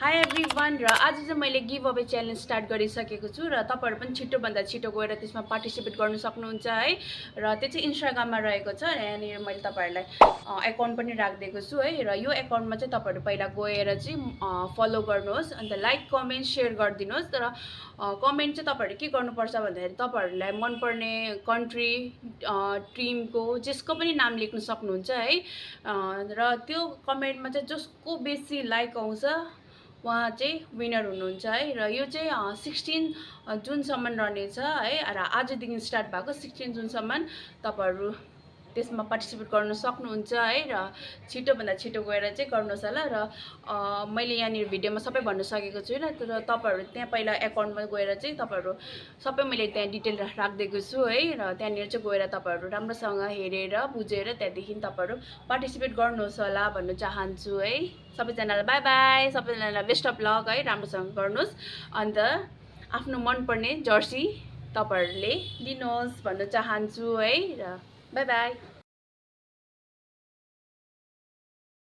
high everyone र आज चाहिँ मैले गिभ अवे च्यालेन्ज स्टार्ट गरिसकेको छु र तपाईहरु पनि छिटोभन्दा छिटो गएर त्यसमा पार्टिसिपेट गर्न सक्नुहुन्छ है र त्यो चाहिँ इन्स्टाग्राममा रहेको छ र यहाँनिर मैले तपाईहरुलाई एकाउन्ट पनि राखिदिएको छु है र यो एकाउन्टमा चाहिँ तपाईहरु पहिला गएर चाहिँ फलो गर्नुहोस् अन्त लाइक कमेन्ट सेयर गरिदिनुहोस् तर कमेन्ट चाहिँ तपाईहरुले के गर्नुपर्छ भन्दाखेरि तपाईहरुलाई मनपर्ने कन्ट्री टिमको जसको पनि नाम लेख्न सक्नुहुन्छ है र त्यो कमेन्टमा चाहिँ जसको बेसी लाइक आउँछ उहाँ चाहिँ विनर हुनुहुन्छ है र यो चाहिँ 16 जुनसम्म रहनेछ है र आजदेखि स्टार्ट भएको 16 जुनसम्म तपाईहरु त्यसमा पार्टिसिपेट गर्न सक्नुहुन्छ है र छिटोभन्दा छिटो गएर चाहिँ गर्नुहोस् होला र मैले यहाँनिर भिडियोमा सबै भन्न सकेको छुइनँ तर तपाईहरु त्यहाँ पहिला एकाउन्टमा गएर चाहिँ तपाईहरु सबै मैले त्यहाँ डिटेल राखिदिएको छु है र त्यहाँनिर चाहिँ गएर तपाईहरु राम्रोसँग हेरेर बुझेर त्यहाँदेखि तपाईहरु पार्टिसिपेट गर्नुहोस् होला भन्न चाहन्छु है सबैजनालाई बाइ बाइ सबैजनालाई बेस्ट अफ लक है राम्रोसँग गर्नुहोस् अन्त आफ्नो मनपर्ने जर्सी तपाईहरुले लिनुहोस् भन्न चाहन्छु है र बाइ बाइ